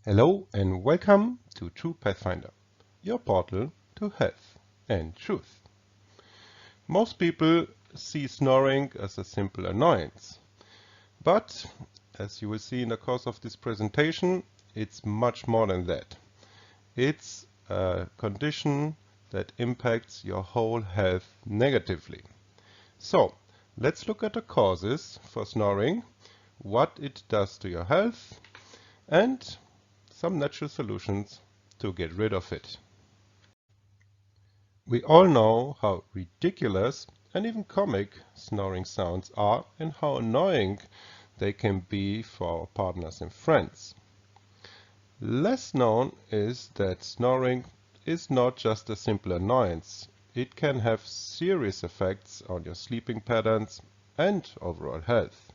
Hello and welcome to True Pathfinder, your portal to health and truth. Most people see snoring as a simple annoyance, but as you will see in the course of this presentation, it's much more than that. It's a condition that impacts your whole health negatively. So, let's look at the causes for snoring, what it does to your health, and some natural solutions to get rid of it. We all know how ridiculous and even comic snoring sounds are and how annoying they can be for our partners and friends. Less known is that snoring is not just a simple annoyance. It can have serious effects on your sleeping patterns and overall health.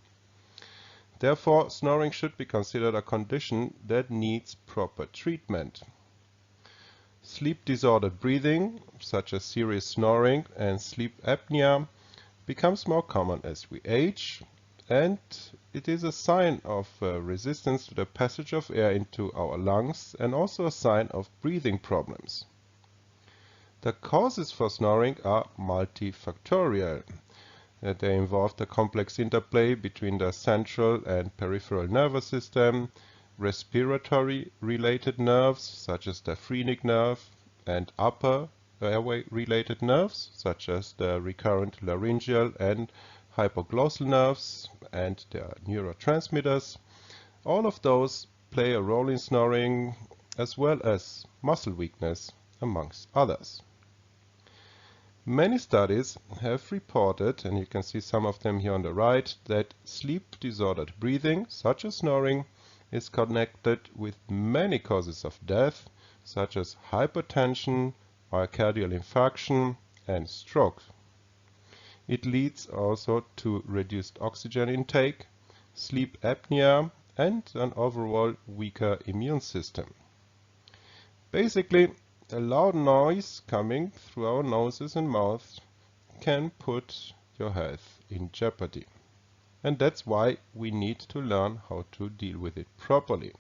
Therefore, snoring should be considered a condition that needs proper treatment. Sleep-disordered breathing, such as serious snoring and sleep apnea, becomes more common as we age, and it is a sign of resistance to the passage of air into our lungs and also a sign of breathing problems. The causes for snoring are multifactorial. They involve the complex interplay between the central and peripheral nervous system, respiratory-related nerves, such as the phrenic nerve, and upper airway-related nerves, such as the recurrent laryngeal and hypoglossal nerves, and their neurotransmitters. All of those play a role in snoring, as well as muscle weakness, amongst others. Many studies have reported, and you can see some of them here on the right, that sleep-disordered breathing, such as snoring, is connected with many causes of death, such as hypertension, myocardial infarction, and stroke. It leads also to reduced oxygen intake, sleep apnea, and an overall weaker immune system. Basically, a loud noise coming through our noses and mouths can put your health in jeopardy. And that's why we need to learn how to deal with it properly.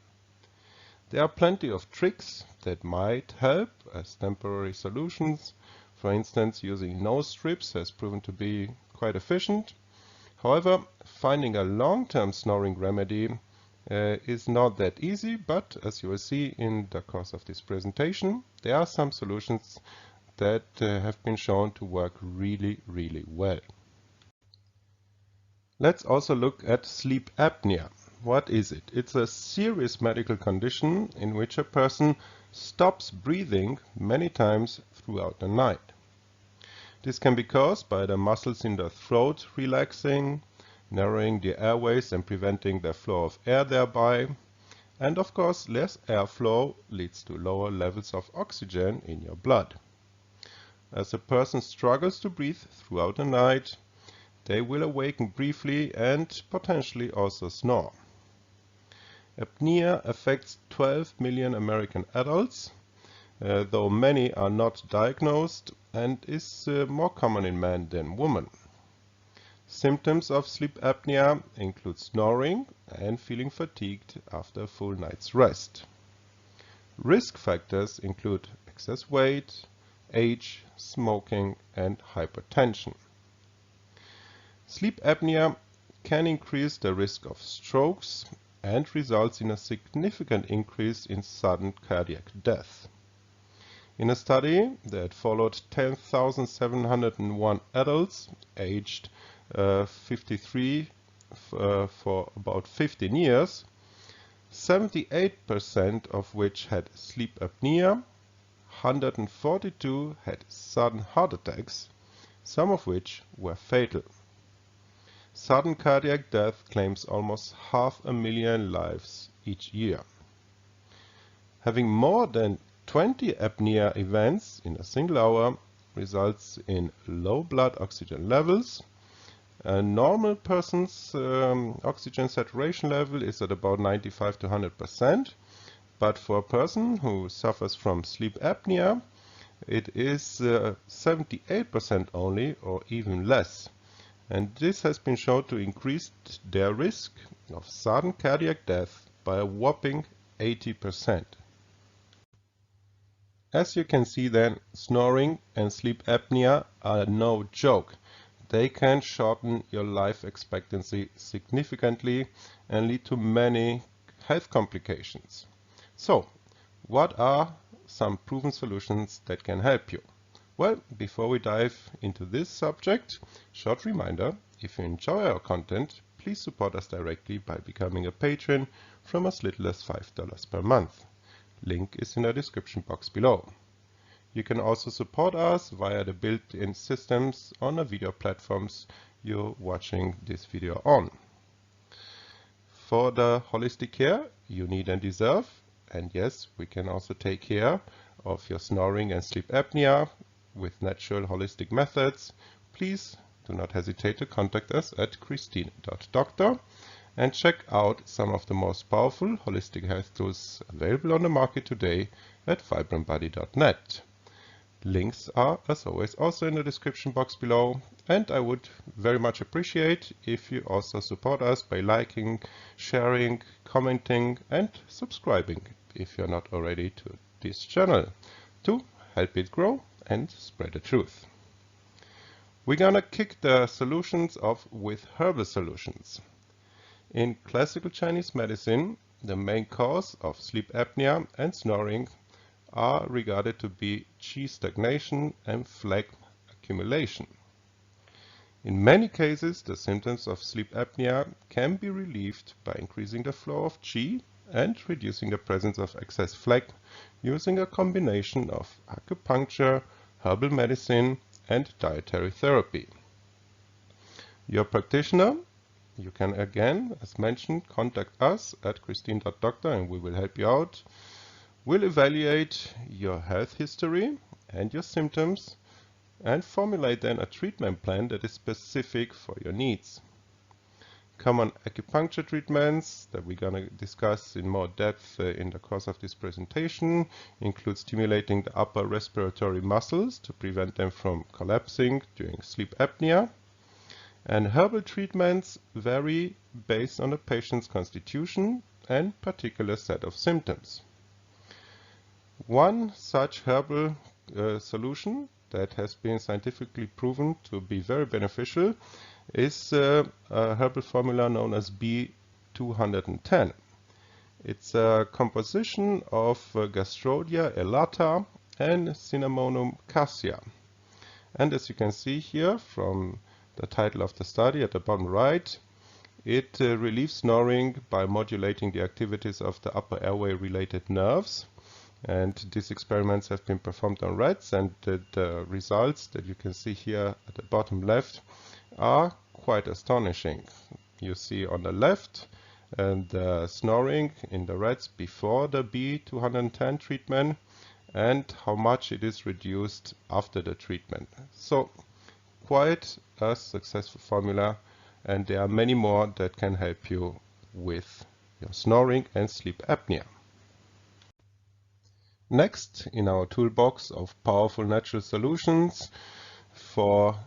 There are plenty of tricks that might help as temporary solutions. For instance, using nose strips has proven to be quite efficient. However, finding a long-term snoring remedy is not that easy, but as you will see in the course of this presentation, there are some solutions that have been shown to work really well. Let's also look at sleep apnea. What is it? It's a serious medical condition in which a person stops breathing many times throughout the night. This can be caused by the muscles in the throat relaxing, narrowing the airways and preventing the flow of air thereby. And of course, less airflow leads to lower levels of oxygen in your blood. As a person struggles to breathe throughout the night, they will awaken briefly and potentially also snore. Apnea affects 12 million American adults, though many are not diagnosed, and is more common in men than women. Symptoms of sleep apnea include snoring and feeling fatigued after a full night's rest. Risk factors include excess weight, age, smoking, and hypertension. Sleep apnea can increase the risk of strokes and results in a significant increase in sudden cardiac death. In a study that followed 10,701 adults aged 53 for about 15 years, 78% of which had sleep apnea, 142 had sudden heart attacks, some of which were fatal. Sudden cardiac death claims almost 500,000 lives each year. Having more than 20 apnea events in a single hour results in low blood oxygen levels. A normal person's oxygen saturation level is at about 95 to 100%, but for a person who suffers from sleep apnea, it is 78% only, or even less. And this has been shown to increase their risk of sudden cardiac death by a whopping 80%. As you can see then, snoring and sleep apnea are no joke. They can shorten your life expectancy significantly and lead to many health complications. So, what are some proven solutions that can help you? Well, before we dive into this subject, short reminder, if you enjoy our content, please support us directly by becoming a patron from as little as $5 per month. Link is in the description box below. You can also support us via the built-in systems on the video platforms you're watching this video on. For the holistic care you need and deserve, and yes, we can also take care of your snoring and sleep apnea with natural holistic methods, please do not hesitate to contact us at christine.doctor and check out some of the most powerful holistic health tools available on the market today at vibranbody.net. Links are, as always, also in the description box below, and I would very much appreciate if you also support us by liking, sharing, commenting and subscribing if you're not already to this channel to help it grow and spread the truth. We're gonna kick the solutions off with herbal solutions. In classical Chinese medicine, the main cause of sleep apnea and snoring are regarded to be qi stagnation and phlegm accumulation. In many cases, the symptoms of sleep apnea can be relieved by increasing the flow of qi and reducing the presence of excess phlegm using a combination of acupuncture, herbal medicine and dietary therapy. Your practitioner, you can again, as mentioned, contact us at christine.doctor and we will help you out. We'll evaluate your health history and your symptoms and formulate then a treatment plan that is specific for your needs. Common acupuncture treatments that we're going to discuss in more depth in the course of this presentation include stimulating the upper respiratory muscles to prevent them from collapsing during sleep apnea. And herbal treatments vary based on the patient's constitution and particular set of symptoms. One such herbal solution that has been scientifically proven to be very beneficial is a herbal formula known as B210. It's a composition of Gastrodia elata and Cinnamonum cassia. And as you can see here from the title of the study at the bottom right, it relieves snoring by modulating the activities of the upper airway related nerves. And these experiments have been performed on rats, and the results that you can see here at the bottom left are quite astonishing. You see on the left the snoring in the rats before the B210 treatment and how much it is reduced after the treatment. So quite a successful formula, and there are many more that can help you with your snoring and sleep apnea. Next in our toolbox of powerful natural solutions for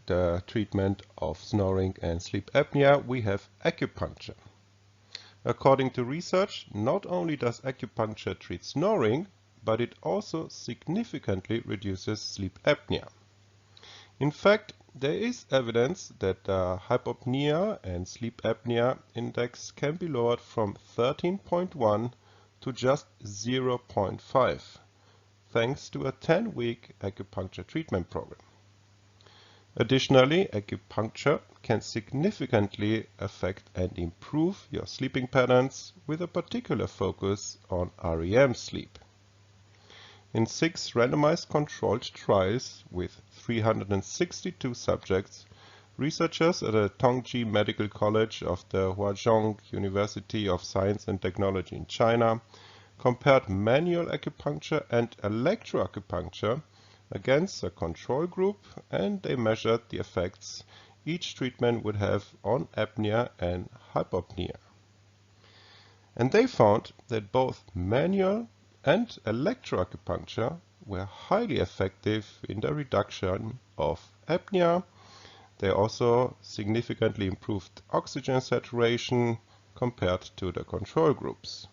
the treatment of snoring and sleep apnea, we have acupuncture. According to research, not only does acupuncture treat snoring, but it also significantly reduces sleep apnea. In fact, there is evidence that the hypopnea and sleep apnea index can be lowered from 13.1 to just 0.5, thanks to a 10-week acupuncture treatment program. Additionally, acupuncture can significantly affect and improve your sleeping patterns with a particular focus on REM sleep. In 6 randomized controlled trials with 362 subjects, researchers at the Tongji Medical College of the Huazhong University of Science and Technology in China compared manual acupuncture and electroacupuncture against a control group, and they measured the effects each treatment would have on apnea and hypopnea. And they found that both manual and electroacupuncture were highly effective in the reduction of apnea. They also significantly improved oxygen saturation compared to the control groups.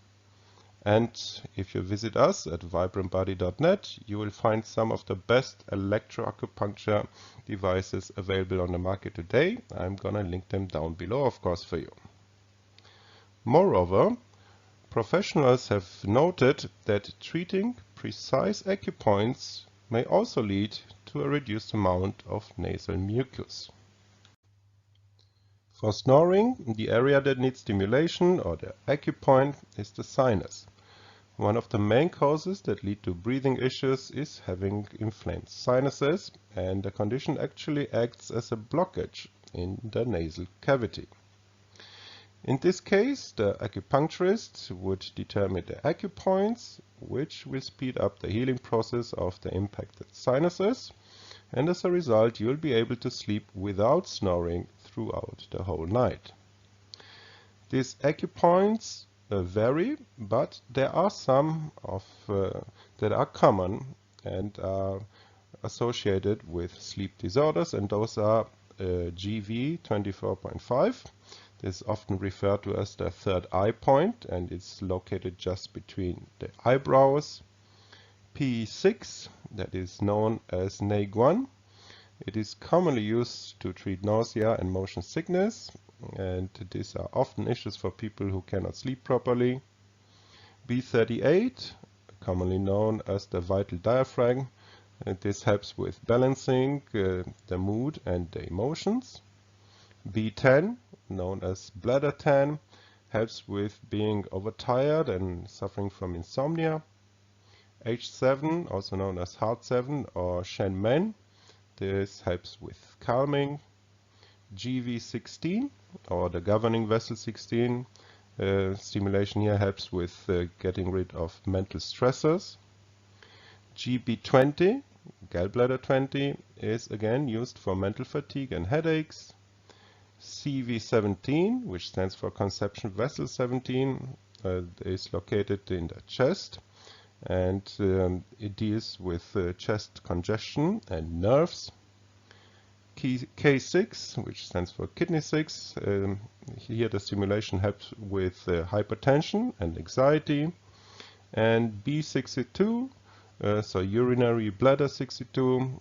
And if you visit us at vibrantbody.net, you will find some of the best electroacupuncture devices available on the market today. I'm gonna link them down below, of course, for you. Moreover, professionals have noted that treating precise acupoints may also lead to a reduced amount of nasal mucus. For snoring, the area that needs stimulation, or the acupoint, is the sinus. One of the main causes that lead to breathing issues is having inflamed sinuses, and the condition actually acts as a blockage in the nasal cavity. In this case, the acupuncturist would determine the acupoints, which will speed up the healing process of the impacted sinuses, and as a result you'll be able to sleep without snoring throughout the whole night. These acupoints vary, but there are some that are common and are associated with sleep disorders, and those are GV 24.5. This is often referred to as the third eye point, and it's located just between the eyebrows. P6, that is known as NAG1. It is commonly used to treat nausea and motion sickness, and these are often issues for people who cannot sleep properly. B38, commonly known as the vital diaphragm, and this helps with balancing the mood and the emotions. B10, known as bladder 10, helps with being overtired and suffering from insomnia. H7, also known as heart 7 or Shen Men, this helps with calming. GV16, or the governing vessel 16, stimulation here helps with getting rid of mental stressors. GB20, gallbladder 20, is again used for mental fatigue and headaches. CV17, which stands for conception vessel 17, is located in the chest, and it deals with chest congestion and nerves. K6, which stands for kidney 6, here the stimulation helps with hypertension and anxiety. And B62, so urinary bladder 62,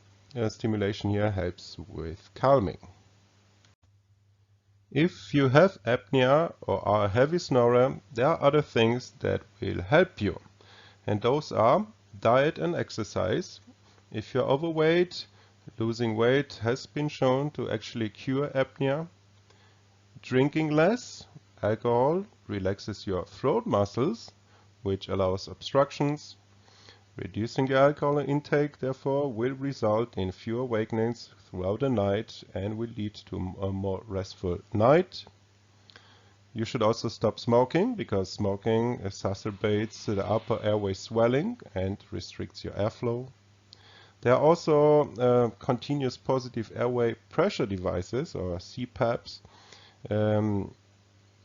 stimulation here helps with calming. If you have apnea or are a heavy snorer, there are other things that will help you, and those are diet and exercise. If you're overweight, losing weight has been shown to actually cure apnea. Drinking less alcohol relaxes your throat muscles, which allows obstructions. Reducing your alcohol intake, therefore, will result in fewer awakenings throughout the night and will lead to a more restful night. You should also stop smoking, because smoking exacerbates the upper airway swelling and restricts your airflow. There are also continuous positive airway pressure devices, or CPAPs.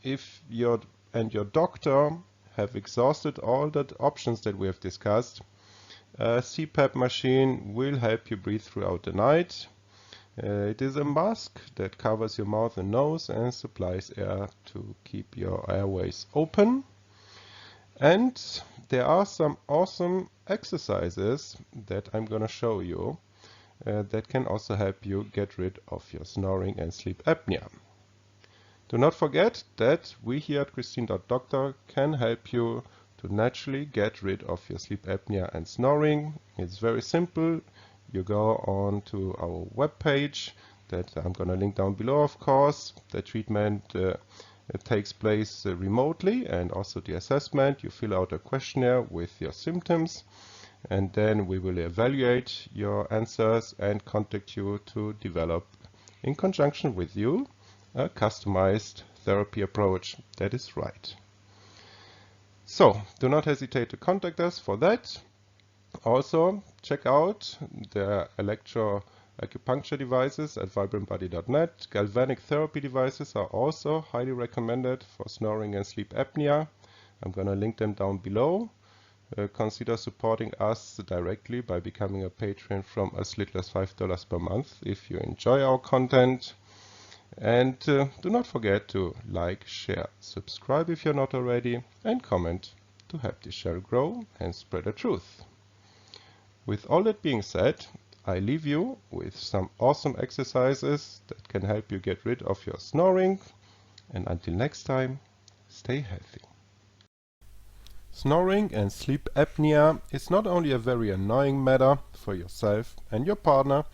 If your doctor have exhausted all the options that we have discussed, a CPAP machine will help you breathe throughout the night. It is a mask that covers your mouth and nose and supplies air to keep your airways open. And there are some awesome exercises that I'm going to show you that can also help you get rid of your snoring and sleep apnea. Do not forget that we here at Christine.Doctor can help you to naturally get rid of your sleep apnea and snoring. It's very simple. You go on to our webpage that I'm going to link down below, of course. The treatment it takes place remotely, and also the assessment. You fill out a questionnaire with your symptoms, and then we will evaluate your answers and contact you to develop, in conjunction with you, a customized therapy approach that is right. So do not hesitate to contact us for that. Also, check out the electroacupuncture devices at vibrantbody.net. Galvanic therapy devices are also highly recommended for snoring and sleep apnea. I'm going to link them down below. Consider supporting us directly by becoming a patron from as little as $5 per month if you enjoy our content. And do not forget to like, share, subscribe if you're not already, and comment to help this shell grow and spread the truth. With all that being said, I leave you with some awesome exercises that can help you get rid of your snoring, and until next time, stay healthy. Snoring and sleep apnea is not only a very annoying matter for yourself and your partner,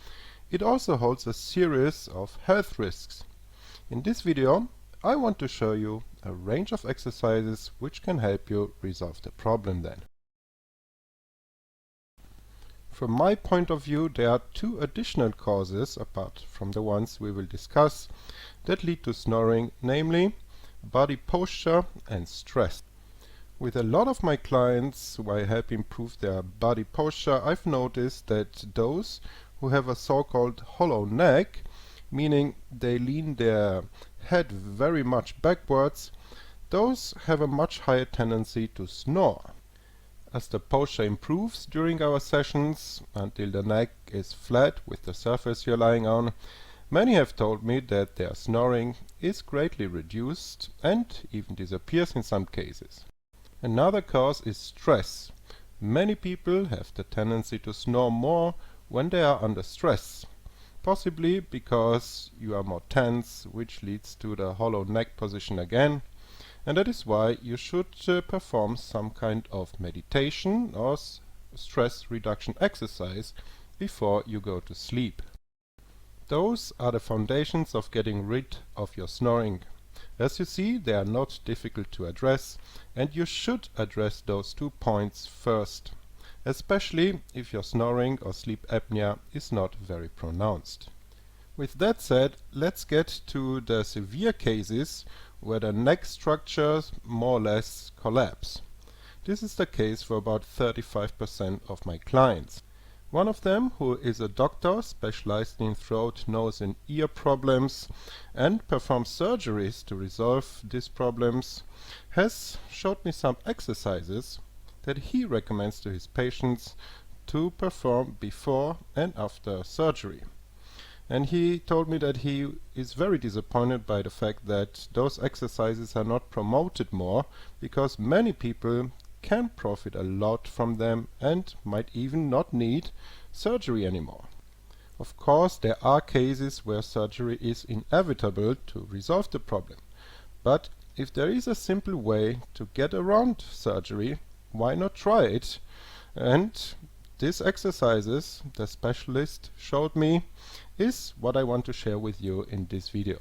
it also holds a series of health risks. In this video, I want to show you a range of exercises which can help you resolve the problem then. From my point of view, there are two additional causes, apart from the ones we will discuss, that lead to snoring, namely body posture and stress. With a lot of my clients who I help improve their body posture, I've noticed that those who have a so-called hollow neck, meaning they lean their head very much backwards, those have a much higher tendency to snore. As the posture improves during our sessions until the neck is flat with the surface you're lying on, many have told me that their snoring is greatly reduced and even disappears in some cases. Another cause is stress. Many people have the tendency to snore more when they are under stress, possibly because you are more tense, which leads to the hollow neck position again, and that is why you should perform some kind of meditation or stress reduction exercise before you go to sleep. Those are the foundations of getting rid of your snoring. As you see, they are not difficult to address, and you should address those 2 points first, especially if your snoring or sleep apnea is not very pronounced. With that said, let's get to the severe cases where the neck structures more or less collapse. This is the case for about 35% of my clients. One of them, who is a doctor specialized in throat, nose and ear problems and performs surgeries to resolve these problems, has showed me some exercises that he recommends to his patients to perform before and after surgery. And he told me that he is very disappointed by the fact that those exercises are not promoted more, because many people can profit a lot from them and might even not need surgery anymore. Of course, there are cases where surgery is inevitable to resolve the problem, but if there is a simple way to get around surgery, why not try it? And these exercises the specialist showed me is what I want to share with you in this video.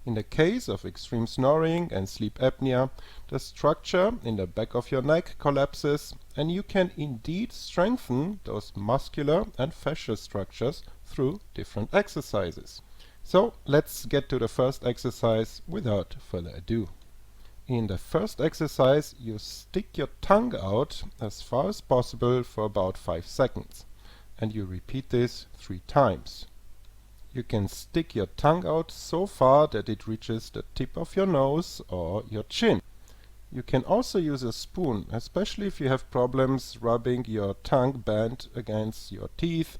In the case of extreme snoring and sleep apnea, the structure in the back of your neck collapses, and you can indeed strengthen those muscular and fascial structures through different exercises. So let's get to the first exercise without further ado. In the first exercise, you stick your tongue out as far as possible for about 5 seconds, and you repeat this 3 times. You can stick your tongue out so far that it reaches the tip of your nose or your chin. You can also use a spoon, especially if you have problems rubbing your tongue band against your teeth.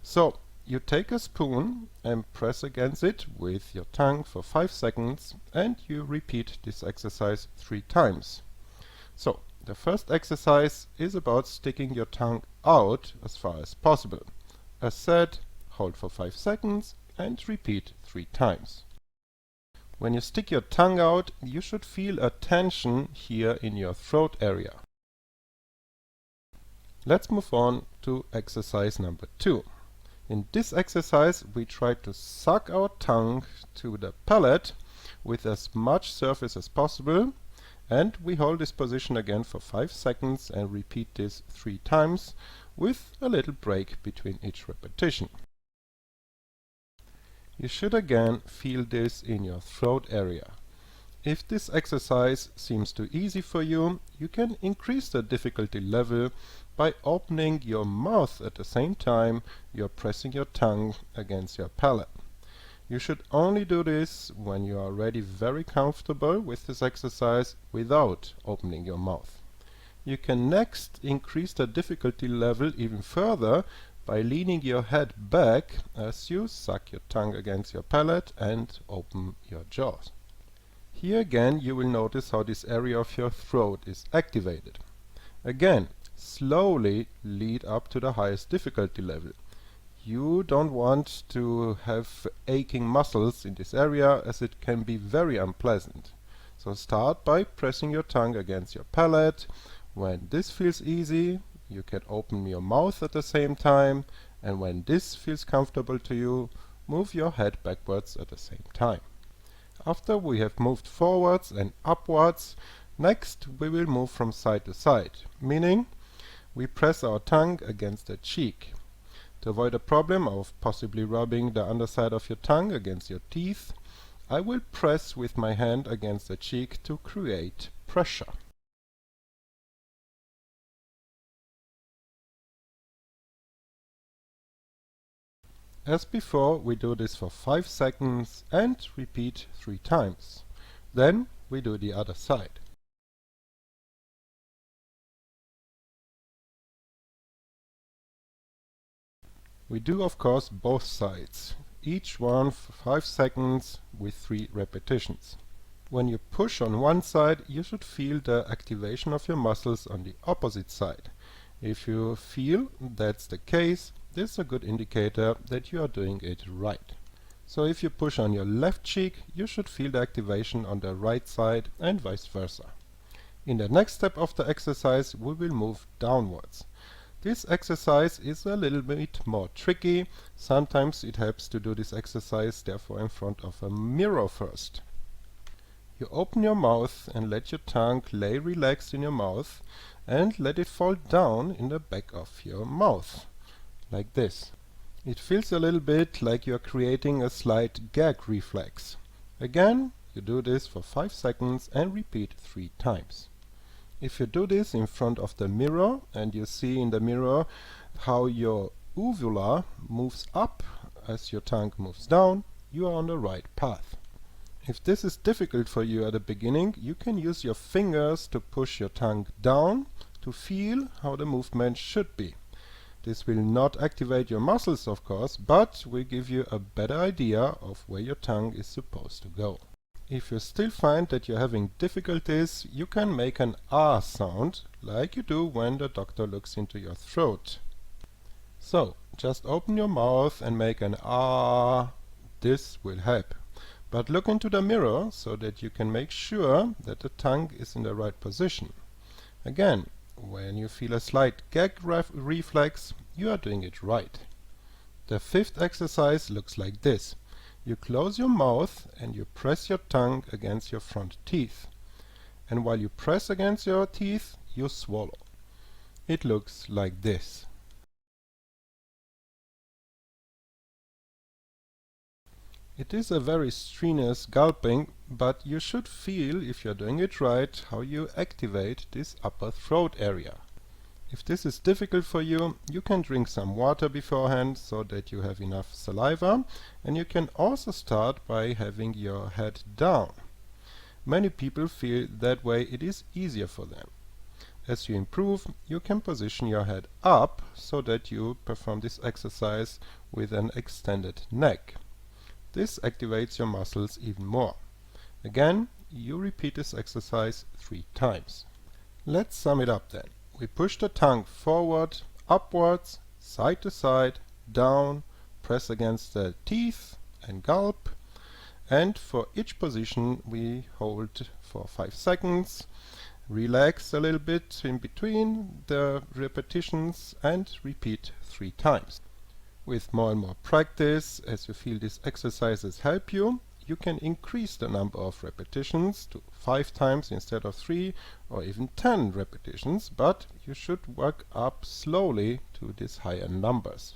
So you take a spoon and press against it with your tongue for 5 seconds, and you repeat this exercise 3 times. So the first exercise is about sticking your tongue out as far as possible. As said, hold for 5 seconds and repeat 3 times. When you stick your tongue out, you should feel a tension here in your throat area. Let's move on to exercise number 2. In this exercise, we try to suck our tongue to the palate with as much surface as possible, and we hold this position again for 5 seconds and repeat this 3 times with a little break between each repetition. You should again feel this in your throat area. If this exercise seems too easy for you, you can increase the difficulty level by opening your mouth at the same time you're pressing your tongue against your palate. You should only do this when you are already very comfortable with this exercise without opening your mouth. You can next increase the difficulty level even further by leaning your head back as you suck your tongue against your palate and open your jaws. Here again you will notice how this area of your throat is activated. Again, slowly lead up to the highest difficulty level. You don't want to have aching muscles in this area, as it can be very unpleasant. So start by pressing your tongue against your palate. When this feels easy, you can open your mouth at the same time, and when this feels comfortable to you, move your head backwards at the same time. After we have moved forwards and upwards, next we will move from side to side, meaning we press our tongue against the cheek. To avoid a problem of possibly rubbing the underside of your tongue against your teeth, I will press with my hand against the cheek to create pressure. As before, we do this for 5 seconds and repeat 3 times. Then we do the other side. We do, of course, both sides, each one for 5 seconds with 3 repetitions. When you push on one side, you should feel the activation of your muscles on the opposite side. If you feel that's the case, this is a good indicator that you are doing it right. So if you push on your left cheek, you should feel the activation on the right side and vice versa. In the next step of the exercise, we will move downwards. This exercise is a little bit more tricky. Sometimes it helps to do this exercise therefore in front of a mirror first. You open your mouth and let your tongue lay relaxed in your mouth and let it fall down in the back of your mouth, like this. It feels a little bit like you are creating a slight gag reflex. Again, you do this for 5 seconds and repeat 3 times. If you do this in front of the mirror and you see in the mirror how your uvula moves up as your tongue moves down, you are on the right path. If this is difficult for you at the beginning, you can use your fingers to push your tongue down to feel how the movement should be. This will not activate your muscles, of course, but will give you a better idea of where your tongue is supposed to go. If you still find that you're having difficulties, you can make an ah sound, like you do when the doctor looks into your throat. So, just open your mouth and make an ah. This will help. But look into the mirror so that you can make sure that the tongue is in the right position. Again, when you feel a slight gag reflex, you are doing it right. The 5th exercise looks like this. You close your mouth and you press your tongue against your front teeth. And while you press against your teeth, you swallow. It looks like this. It is a very strenuous gulping, but you should feel, if you're doing it right, how you activate this upper throat area. If this is difficult for you, you can drink some water beforehand so that you have enough saliva, and you can also start by having your head down. Many people feel that way it is easier for them. As you improve, you can position your head up so that you perform this exercise with an extended neck. This activates your muscles even more. Again, you repeat this exercise 3 times. Let's sum it up then. We push the tongue forward, upwards, side to side, down, press against the teeth and gulp. And for each position we hold for 5 seconds, relax a little bit in between the repetitions and repeat 3 times. With more and more practice, as you feel these exercises help you, you can increase the number of repetitions to 5 times instead of 3 or even 10 repetitions, but you should work up slowly to these higher numbers.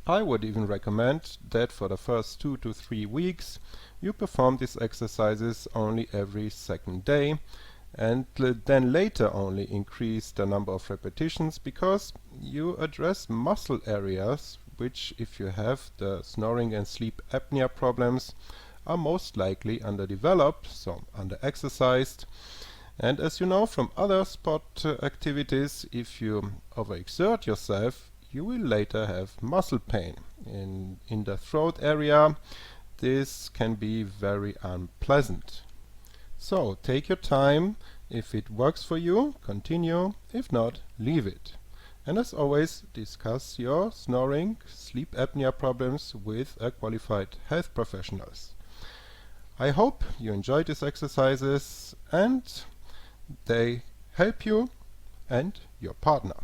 I would even recommend that for the first 2 to 3 weeks you perform these exercises only every second day, and then later only increase the number of repetitions, because you address muscle areas which, if you have the snoring and sleep apnea problems, are most likely underdeveloped, so under-exercised. And as you know from other sport activities, if you overexert yourself, you will later have muscle pain. In the throat area, this can be very unpleasant. So take your time If it works for you, continue. If not, leave it. And as always, discuss your snoring, sleep apnea problems with a qualified health professionals. I hope you enjoyed these exercises and they help you and your partner.